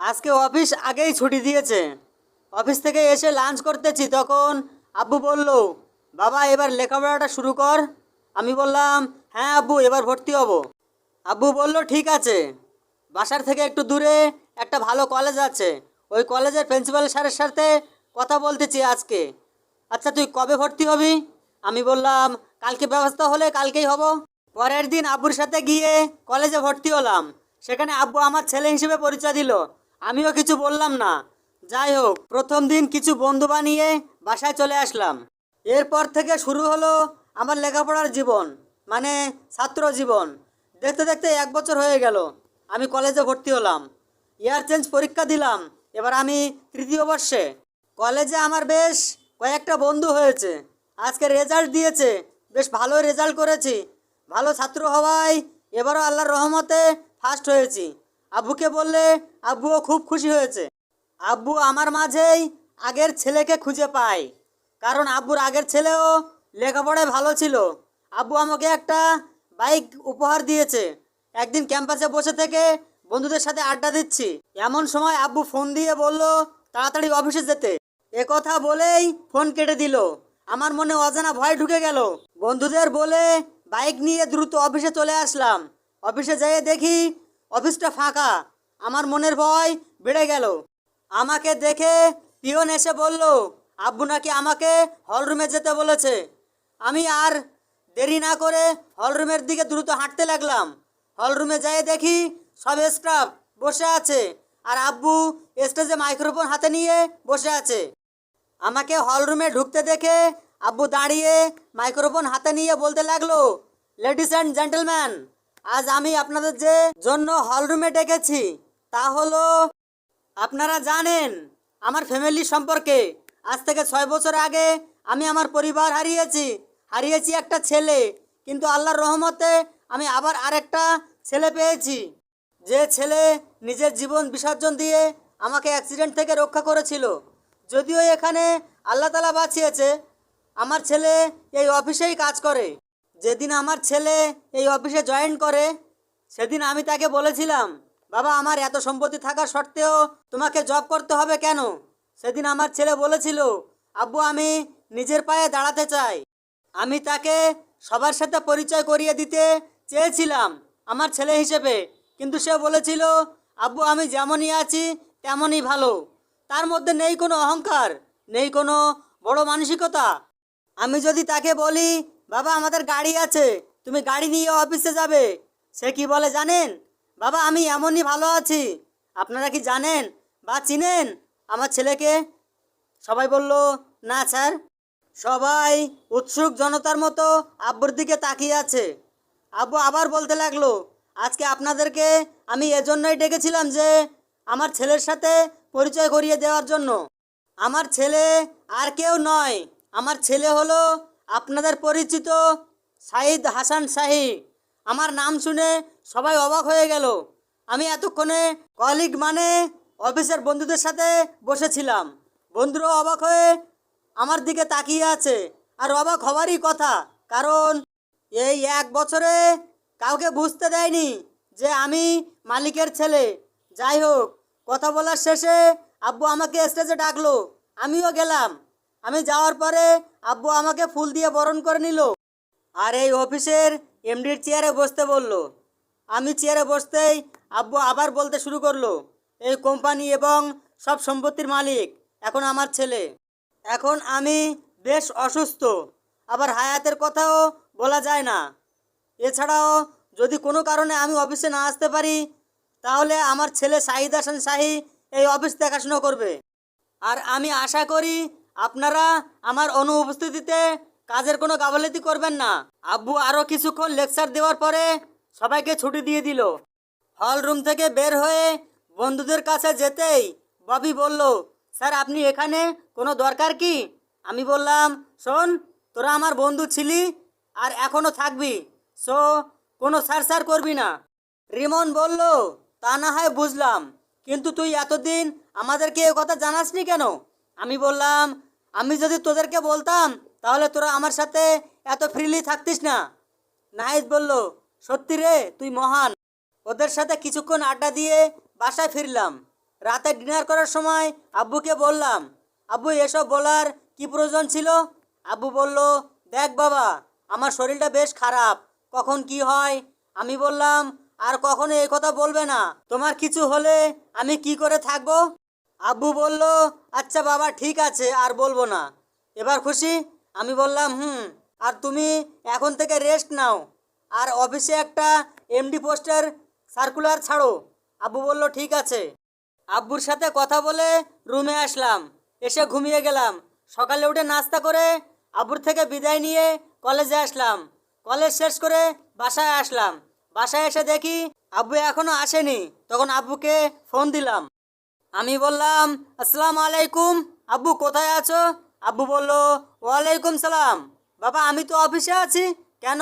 আজকে অফিস আগেই ছুটি দিয়েছে। অফিস থেকে এসে লাঞ্চ করতেছি, তখন আব্বু বলল, বাবা এবার লেখাপড়াটা শুরু কর। আমি বললাম, হ্যাঁ আব্বু, এবার ভর্তি হব। আব্বু বলল, ঠিক আছে। বাসার থেকে একটু দূরে একটা ভালো কলেজ আছে, ওই কলেজের প্রিন্সিপাল স্যারের সাথে কথা বলতেছি আজকে। আচ্ছা তুই কবে ভর্তি হবি? আমি বললাম, কালকে ব্যবস্থা হলে কালকেই হব। পরের দিন আব্বুর সাথে গিয়ে কলেজে ভর্তি হলাম। সেখানে আব্বু আমার ছেলে হিসেবে পরিচয় দিল। আমিও কিছু বললাম না। যাই হোক, প্রথম দিন কিছু বন্ধু বানিয়ে বাসায় চলে আসলাম। এরপর থেকে শুরু হলো আমার লেখাপড়ার জীবন, মানে ছাত্র জীবন। দেখতে দেখতে 1 বছর হয়ে গেল। আমি কলেজে ভর্তি হলাম, ইয়ার চেঞ্জ পরীক্ষা দিলাম। এবার আমি তৃতীয় বর্ষে। কলেজে আমার বেশ কয়েকটা বন্ধু হয়েছে। আজকে রেজাল্ট দিয়েছে, বেশ ভালো রেজাল্ট করেছি। ভালো ছাত্র হওয়ায় এবারও আল্লাহর রহমতে ফার্স্ট হয়েছি। আব্বুকে বললে আব্বুও খুব খুশি হয়েছে। আব্বু আমার মাঝেই আগের ছেলেকে খুঁজে পায়, কারণ আব্বুর আগের ছেলেও লেখাপড়ায় ভালো ছিল। আব্বু আমাকে একটা বাইক উপহার দিয়েছে। একদিন ক্যাম্পাসে বসে থেকে বন্ধুদের সাথে আড্ডা দিচ্ছি, এমন সময় আব্বু ফোন দিয়ে বলল তাড়াতাড়ি অফিসে যেতে। এ কথা বলেই ফোন কেটে দিল। আমার মনে অজানা ভয় ঢুকে গেল। বন্ধুদের বলে বাইক নিয়ে দ্রুত অফিসে চলে আসলাম। অফিসে যেয়ে দেখি অফিসটা ফাঁকা। আমার মনের ভয় বেড়ে গেল। আমাকে দেখে পিয়ন এসে বলল, আব্বু নাকি আমাকে হলরুমে যেতে বলেছে। আমি আর দেরি না করে হলরুমের দিকে দ্রুত হাঁটতে লাগলাম। হলরুমে যেয়ে দেখি সব স্টাফ বসে আছে, আর আব্বু স্টেজে মাইক্রোফোন হাতে নিয়ে বসে আছে। আমাকে হলরুমে ঢুকতে দেখে আব্বু দাঁড়িয়ে মাইক্রোফোন হাতে নিয়ে বলতে লাগলো, লেডিস অ্যান্ড জেন্টলম্যান, আজ আমি আপনাদের যে জন্য হলরুমে ডেকেছি তা হলো, আপনারা জানেন আমার ফ্যামিলি সম্পর্কে। আজ থেকে 6 বছর আগে আমি আমার পরিবার হারিয়েছি একটা ছেলে। কিন্তু আল্লাহর রহমতে আমি আবার আরেকটা ছেলে পেয়েছি, যে ছেলে নিজের জীবন বিসর্জন দিয়ে আমাকে অ্যাক্সিডেন্ট থেকে রক্ষা করেছিল। যদিও এখানে আল্লাহ তালা বাঁচিয়েছে। আমার ছেলে এই অফিসেই কাজ করে। যেদিন আমার ছেলে এই অফিসে জয়েন করে, সেদিন আমি তাকে বলেছিলাম, বাবা আমার এত সম্পত্তি থাকা সত্ত্বেও তোমাকে জব করতে হবে কেন? সেদিন আমার ছেলে বলেছিল, আব্বু আমি নিজের পায়ে দাঁড়াতে চাই। আমি তাকে সবার সাথে পরিচয় করিয়ে দিতে চেয়েছিলাম আমার ছেলে হিসেবে, কিন্তু সে বলেছিল, আব্বু আমি যেমনই আছি তেমনই ভালো। তার মধ্যে নেই কোনো অহংকার, নেই কোনো বড় মানসিকতা। আমি যদি তাকে বলি, বাবা আমাদের গাড়ি আছে, তুমি গাড়ি নিয়ে অফিসে যাবে, সে কি বলে জানেন? বাবা আমি এমনই ভালো আছি। আপনারা কি জানেন বা চিনেন আমার ছেলেকে? সবাই বলল, না স্যার। সবাই উৎসুক জনতার মতো আব্বুর দিকে তাকিয়ে আছে। আব্বু আবার বলতে লাগলো, আজকে আপনাদেরকে আমি এজন্যই ডেকেছিলাম যে আমার ছেলের সাথে পরিচয় করিয়ে দেওয়ার জন্য। আমার ছেলে আর কেউ নয়, আমার ছেলে হলো আপনাদের পরিচিত সাইদ হাসান শাহী। আমার নাম শুনে সবাই অবাক হয়ে গেল। আমি এতক্ষণে কলিগ মানে অফিসের বন্ধুদের সাথে বসেছিলাম। বন্ধুরাও অবাক হয়ে আমার দিকে তাকিয়ে আছে। আর অবাক হওয়ারই কথা, কারণ এই 1 বছরে কাউকে বুঝতে দেয়নি যে আমি মালিকের ছেলে। যাই হোক, কথা বলার শেষে আব্বু আমাকে স্টেজে ডাকলো, আমিও গেলাম। আমি যাওয়ার পরে আব্বু আমাকে ফুল দিয়ে বরণ করে নিল, আর এই অফিসের এমডির চেয়ারে বসতে বলল। আমি চেয়ারে বসতেই আব্বু আবার বলতে শুরু করলো, এই কোম্পানি এবং সব সম্পত্তির মালিক এখন আমার ছেলে। এখন আমি বেশ অসুস্থ, আবার হায়াতের কথাও বলা যায় না। এছাড়াও যদি কোনো কারণে আমি অফিসে না আসতে পারি, তাহলে আমার ছেলে সাহিদ হাসান শাহী এই অফিস দেখাশোনা করবে। আর আমি আশা করি আপনারা আমার অনুপস্থিতিতে কাজের কোনো গাফিলতি করবেন না। আব্বু আরও কিছুক্ষণ লেকচার দেওয়ার পরে সবাইকে ছুটি দিয়ে দিল। হল রুম থেকে বের হয়ে বন্ধুদের কাছে যেতেই ববি বলল, স্যার আপনি এখানে কোনো দরকার কি? আমি বললাম, শোন, তোরা আমার বন্ধু ছিলি আর এখনও থাকবি, সো কোনো স্যার স্যার করবি না। রিমন বলল, তা না হয় বুঝলাম, কিন্তু তুই এতদিন আমাদেরকে এ কথা জানাসনি কেন? আমি বললাম, আমি যদি তোদেরকে বলতাম তাহলে তোরা আমার সাথে এত ফ্রিলি থাকতিস না। নাহিদ বলল, সত্যি রে তুই মহান। ওদের সাথে কিছুক্ষণ আড্ডা দিয়ে বাসায় ফিরলাম। রাতে ডিনার করার সময় আব্বুকে বললাম, আব্বু এসব বলার কি প্রয়োজন ছিল? আব্বু বলল, দেখ বাবা, আমার শরীরটা বেশ খারাপ, কখন কি হয়। আমি বললাম, আর কখনো এই কথা বলবে না, তোমার কিছু হলে আমি কি করে থাকবো? আব্বু বলল, আচ্ছা বাবা ঠিক আছে, আর বলবো না। এবার খুশি? আমি বললাম হুম। আর তুমি এখন থেকে রেস্ট নাও, আর অফিসে একটা এমডি পোস্টের সার্কুলার ছাড়ো। আব্বু বলল ঠিক আছে। আব্বুর সাথে কথা বলে রুমে আসলাম, এসে ঘুমিয়ে গেলাম। সকালে উঠে নাস্তা করে আব্বুর থেকে বিদায় নিয়ে কলেজে আসলাম। কলেজ শেষ করে বাসায় আসলাম। বাসায় এসে দেখি আব্বু এখনো আসেনি। তখন আব্বুকে ফোন দিলাম। আমি বললাম, আসসালামু আলাইকুম, আব্বু কোথায় আছো? আব্বু বলল, ওয়ালাইকুম সালাম। বাবা আমি তো অফিসে আছি। কেন?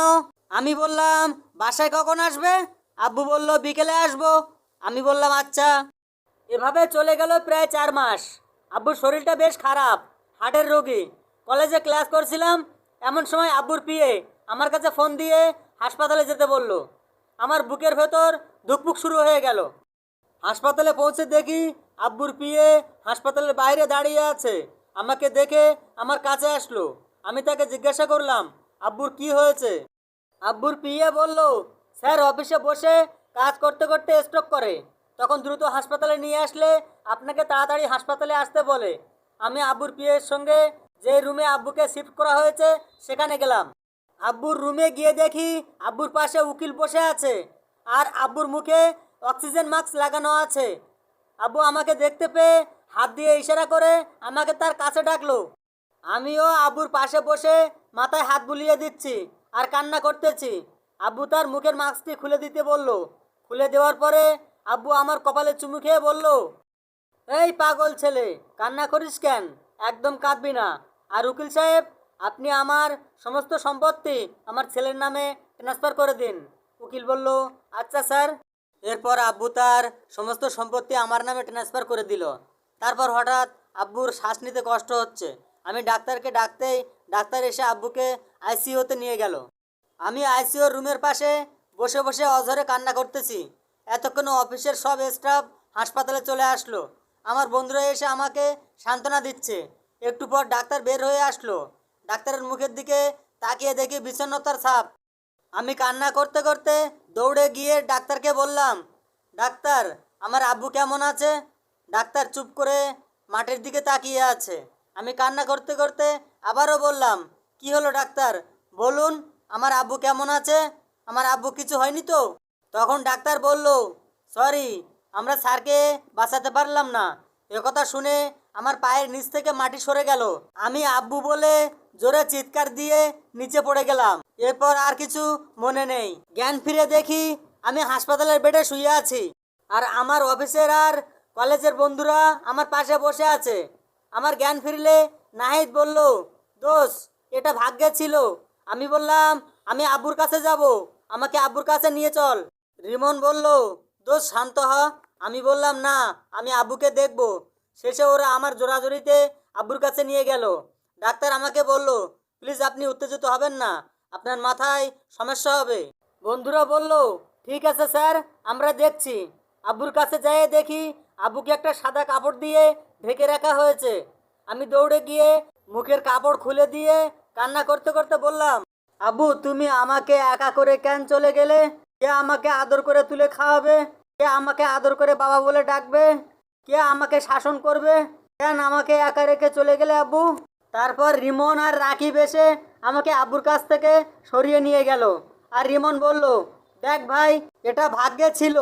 আমি বললাম, বাসায় কখন আসবে? আব্বু বলল, বিকেলে আসবো। আমি বললাম আচ্ছা। এভাবে চলে গেল প্রায় 4 মাস। আব্বুর শরীরটা বেশ খারাপ, হার্টের রোগী। কলেজে ক্লাস করছিলাম, এমন সময় আব্বুর পিএ আমার কাছে ফোন দিয়ে হাসপাতালে যেতে বলল। আমার বুকের ভেতর ধুকপুক শুরু হয়ে গেল। হাসপাতালে পৌঁছে দেখি আব্বুর পিএ হাসপাতালের বাইরে দাঁড়িয়ে আছে। আমাকে দেখে আমার কাছে আসলো। আমি তাকে জিজ্ঞাসা করলাম, আব্বুর কি হয়েছে? আব্বুর পিএ বলল, স্যার অফিসে বসে কাজ করতে করতে স্ট্রোক করে, তখন দ্রুত হাসপাতালে নিয়ে আসলে আপনাকে তাড়াতাড়ি হাসপাতালে আসতে বলে। আমি আব্বুর পিএর সঙ্গে যে রুমে আব্বুকে শিফট করা হয়েছে সেখানে গেলাম। আব্বুর রুমে গিয়ে দেখি আব্বুর পাশে উকিল বসে আছে, আর আব্বুর মুখে অক্সিজেন মাস্ক লাগানো আছে। আব্বু আমাকে দেখতে পেয়ে হাত দিয়ে ইশারা করে আমাকে তার কাছে ডাকলো। আমিও আব্বুর পাশে বসে মাথায় হাত বুলিয়ে দিচ্ছি আর কান্না করতেছি। আব্বু তার মুখের মাস্কটি খুলে দিতে বলল। খুলে দেওয়ার পরে আব্বু আমার কপালে চুমু খেয়ে বলল, এই পাগল ছেলে, কান্না করিস কেন? একদম কাঁদবি না। আর উকিল সাহেব, আপনি আমার সমস্ত সম্পত্তি আমার ছেলের নামে ট্রান্সফার করে দিন। উকিল বলল, আচ্ছা স্যার। এরপর আব্বু তার সমস্ত সম্পত্তি আমার নামে ট্রান্সফার করে দিল। তারপর হঠাৎ আব্বুর শ্বাস নিতে কষ্ট হচ্ছে। আমি ডাক্তারকে ডাকতেই ডাক্তার এসে আব্বুকে আইসিইউতে নিয়ে গেল। আমি আইসিইউর রুমের পাশে বসে বসে অঝরে কান্না করতেছি। এতক্ষণে অফিসের সব স্টাফ হাসপাতালে চলে আসলো। আমার বন্ধুরা এসে আমাকে সান্ত্বনা দিচ্ছে। একটু পর ডাক্তার বের হয়ে আসলো। ডাক্তারের মুখের দিকে তাকিয়ে দেখি বিষণ্ণতার ছাপ। আমি কান্না করতে করতে দৌড়ে গিয়ে ডাক্তারকে বললাম, ডাক্তার আমার আব্বু কেমন আছে? ডাক্তার চুপ করে মাটির দিকে তাকিয়ে আছে। আমি কান্না করতে করতে আবারও বললাম, কি হলো ডাক্তার, বলুন আমার আব্বু কেমন আছে? আমার আব্বু কিছু হয়নি তো? তখন ডাক্তার বলল, সরি, আমরা স্যারকে বাঁচাতে পারলাম না। একথা শুনে আমার পায়ের নিচ থেকে মাটি সরে গেল। আমি আব্বু বলে জোরে চিৎকার দিয়ে নিচে পড়ে গেলাম। এরপর আর কিছু মনে নেই। জ্ঞান ফিরে দেখি আমি হাসপাতালের বেডে শুয়ে আছি, আর আমার অফিসের আর কলেজের বন্ধুরা আমার পাশে বসে আছে। আমার জ্ঞান ফিরলে নাহিদ বলল, দোষ, এটা ভাগ্যে ছিল। আমি বললাম, আমি আব্বুর কাছে যাব, আমাকে আব্বুর কাছে নিয়ে চল। রিমন বলল, দোষ শান্ত হ। আমি বললাম, না, আমি আব্বুকে দেখব। শেষে ওরা আমার জোরাজোরিতে আব্বুর কাছে নিয়ে গেল। ডাক্তার আমাকে বলল, প্লিজ আপনি উত্তেজিত হবেন না, আপনার মাথায় সমস্যা হবে। বন্ধুরা বলল, ঠিক আছে স্যার, আমরা দেখছি। আব্বুর কাছে যেয়ে দেখি আব্বুকে একটা সাদা কাপড় দিয়ে ঢেকে রাখা হয়েছে। আমি দৌড়ে গিয়ে মুখের কাপড় খুলে দিয়ে কান্না করতে করতে বললাম, আব্বু তুমি আমাকে একা করে কেন চলে গেলে? কে আমাকে আদর করে তুলে খাওয়াবে? কে আমাকে আদর করে বাবা বলে ডাকবে? কে আমাকে শাসন করবে? কেন আমাকে একা রেখে চলে গেলে আব্বু? তারপর রিমন আর রাকিব এসে আমাকে আব্বুর কাছ থেকে সরিয়ে নিয়ে গেল। আর রিমন বলল, দেখ ভাই, এটা ভাগ্যে ছিল,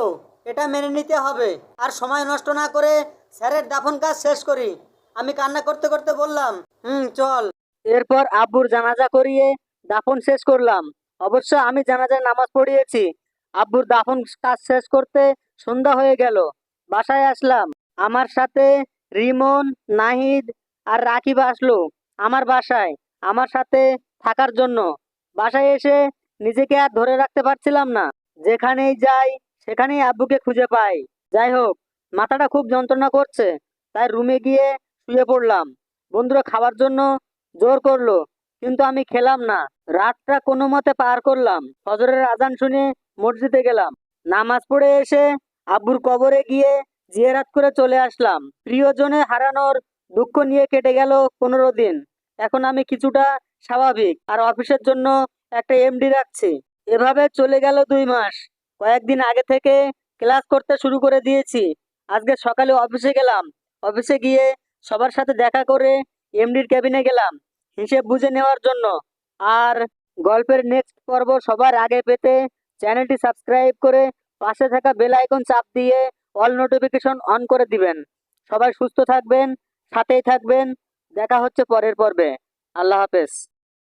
এটা মেনে নিতে হবে। আর সময় নষ্ট না করে স্যারের দাফন কাজ শেষ করি। আমি কান্না করতে করতে বললাম, চল। এরপর আব্বুর জানাজা করিয়ে দাফন শেষ করলাম। অবশ্য আমি জানাজার নামাজ পড়িয়েছি। আব্বুর দাফন কাজ শেষ করতে সন্ধ্যা হয়ে গেল। বাসায় আসলাম। আমার সাথে রিমন, নাহিদ আর রাকিব আসলো আমার বাসায় আমার সাথে থাকার জন্য। বাসায় এসে নিজেকে আর ধরে রাখতে পারছিলাম না। যেখানেই যাই সেখানেই আব্বুকে খুঁজে পাই। যাই হোক, মাথাটা খুব যন্ত্রণা করছে, তাই রুমে গিয়ে শুয়ে পড়লাম। বন্ধুরা খাবার জন্য জোর করলো, কিন্তু আমি খেলাম না। রাতটা কোনো মতে পার করলাম। ফজরের আজান শুনে মসজিদে গেলাম। নামাজ পড়ে এসে আব্বুর কবরে গিয়ে জিয়ারাত করে চলে আসলাম। প্রিয়জনে হারানোর দুঃখ নিয়ে কেটে গেল 15 দিন। এখন আমি কিছুটা স্বাভাবিক আর অফিসের জন্য একটা এমডি রাখছি। এভাবে চলে গেল 2 মাস। কয়েকদিন আগে থেকে ক্লাস করতে শুরু করে দিয়েছি। আজকে সকালে অফিসে গেলাম। অফিসে গিয়ে সবার সাথে দেখা করে এমডির ক্যাবিনে গেলাম হিসেব বুঝে নেওয়ার জন্য। আর গল্পের নেক্সট পর্ব সবার আগে পেতে চ্যানেলটি সাবস্ক্রাইব করে পাশে থাকা বেল আইকন চাপ দিয়ে অল নোটিফিকেশন অন করে দিবেন। সবাই সুস্থ থাকবেন, সাথেই থাকবেন। দেখা হচ্ছে পরের পর্বে। আল্লাহ হাফেজ।